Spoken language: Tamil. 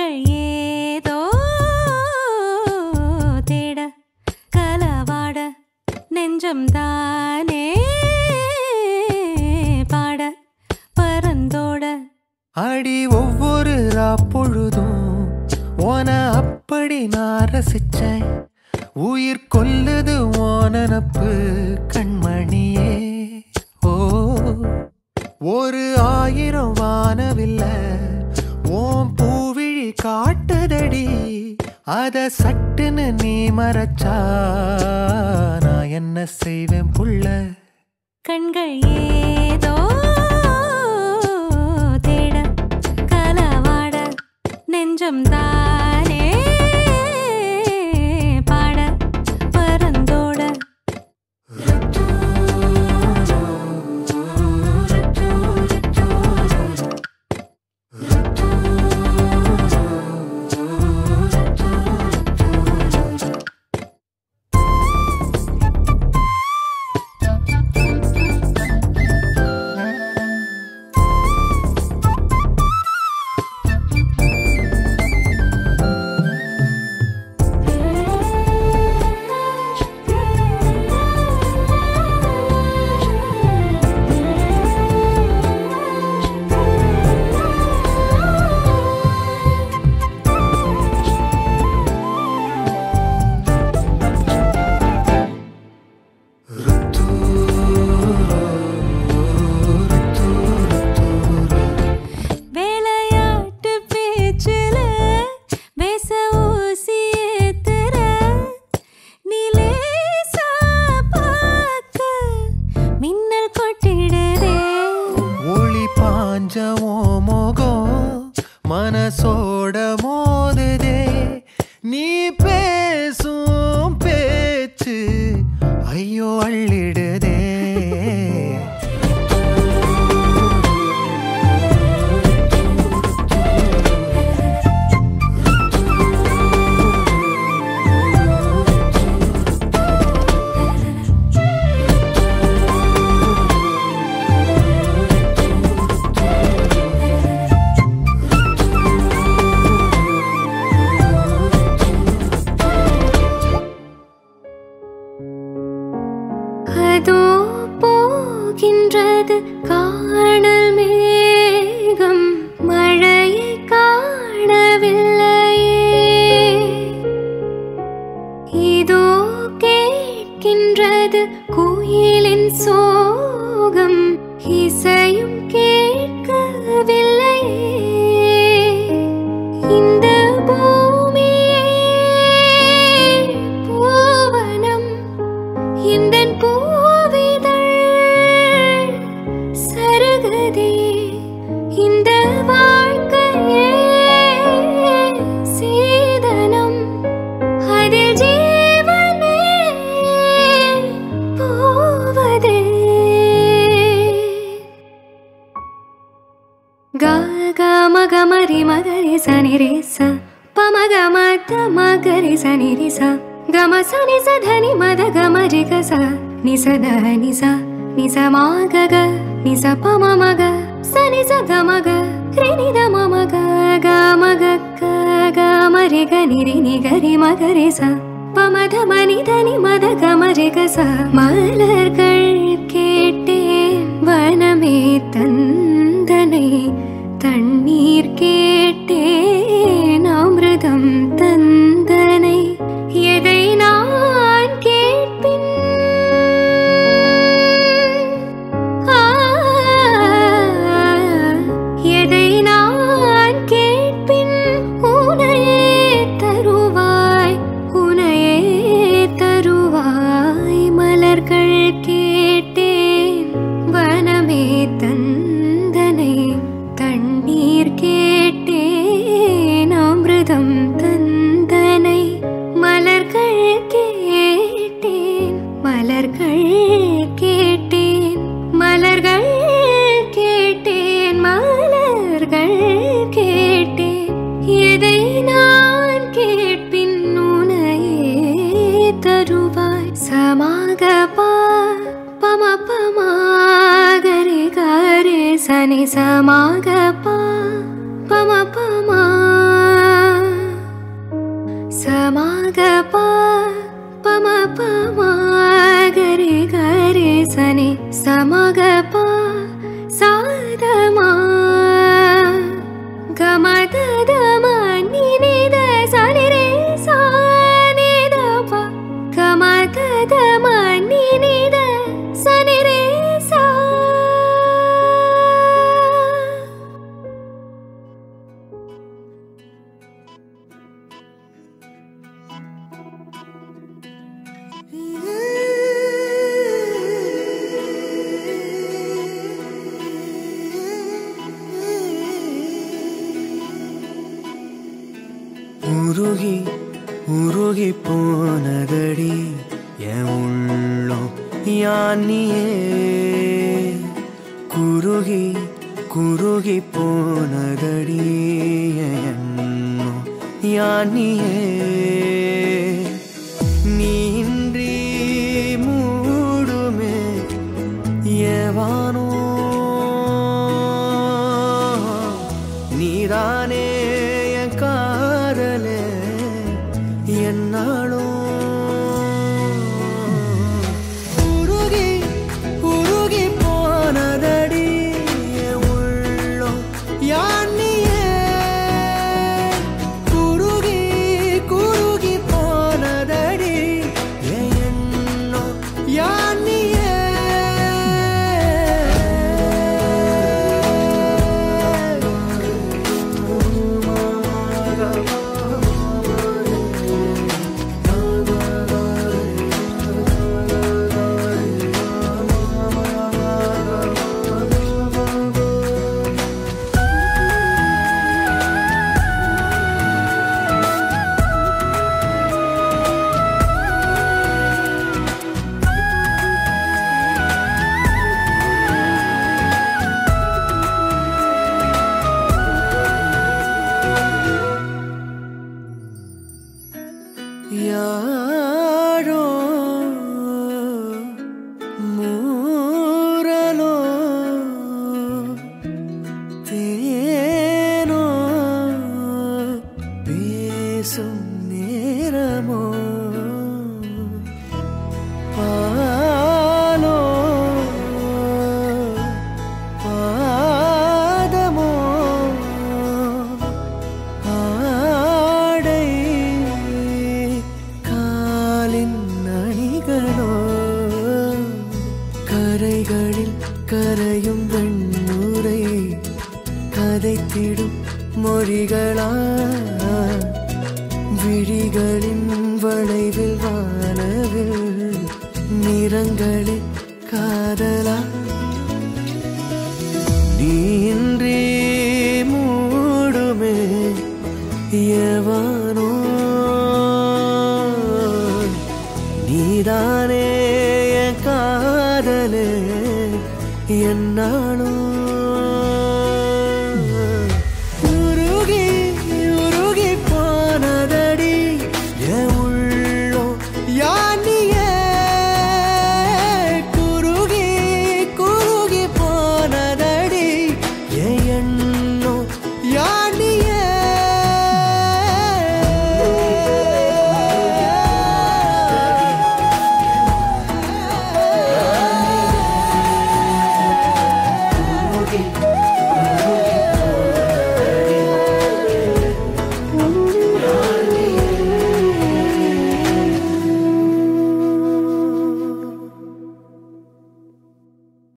கண்கள் ஏதோ தேட கலவாட நெஞ்சம் தானே பாட பரந்தோட அடி ஒவ்வொரு பொழுதும் ஓன அப்படி நான் ரசிச்சேன். உயிர் கொல்லுது ஓனப்பு கண்மணியே. ஓ ஒரு 1000 வானவில்ல ஓம் பூவிழி காட்டுதடி. அத சட்டுன்னு நீ மறைச்சா நான் என்ன செய்வேன் புள்ள. கண்கள் ஏதோ தேட கலவாட நெஞ்சம் தானே பாட பரந்தோட மனசோட மோதுதே நீ பேசும் பேச்சு ஐயோ அள்ளிடுதே. அதோ போகின்றது காணல் மேகம் மழையை காணவில்லையே. இதோ கேட்கின்றது குயிலின் சோகம் இசையும் கேட்கவில்லையே. இந்த பூமியே பூவனம் இந்தன் பூவிதழ் சருகதே. இந்த வாழ்க்கையே சீதனம் அதில் ஜீவனே போவதே. க க மக மரி மகரி சனி ரே ச பமக மத மகரி சனி ரி ச गम स नि स ध नि म ध ग म रि ग स नि स ध नि स म ग ग नि स प म म ग स नि स ग म ग रि नि ध म म ग ग म ग ग ग म रि ग नि रि नि ग रि म ग रि स प म ध म नि ध नि म ध ग म रि ग स மலர்கள் கேட்டேன் வனமே தந்தனை தண்ணீர் கேட்டேன் அமிர்தம் தந்தனை. எதை நான் கேட்பின் எதை நான் கேட்பின் உனையே தருவாய் உனையே தருவாய். மலர்கள் கேட்டேன் வனமே தந்தனை தண்ணீர் கேட்டேன் அமிர்தம் தந்தனை. மலர்கள் கேட்டேன் மலர்கள் கேட்டேன் மலர்கள் கேட்டேன் மலர்கள் கேட்டேன். எதை நான் கேட்பின் உனையே தருவாய். சமாக பா பம பமாகரி கரே சனி சமாக பா பம பமா samagapa sadama gamadadama ninida sanire sanidapa gamadadama ninida sanire sa உருகி உருகி போனதடி என் உள்ளம் யானியே குருகி குருகி போனதடி என் எண்ணம் யானியே நீன்றி மூடுமே ஏவானோ நீதானே என் காதலே என்னாலும் உருகி உருகி போனதடி என் உள்ளம் யானியே குருகி குருகி போனதடி என் எண்ணம் யானியே யாரோ மூரலோ தேனோ பேசும் நேரமோ பாலோ பாதமோ ஆடை கரைகளில் கரையும் வெண்ணுரை கதைத்திடும் மொழிகளா விழிகளின் வளைவில் வானவில் நிறங்களில் காதலா நீன்றி மூடுமே எவனோ நீதானே என் காதலே என்னாலும்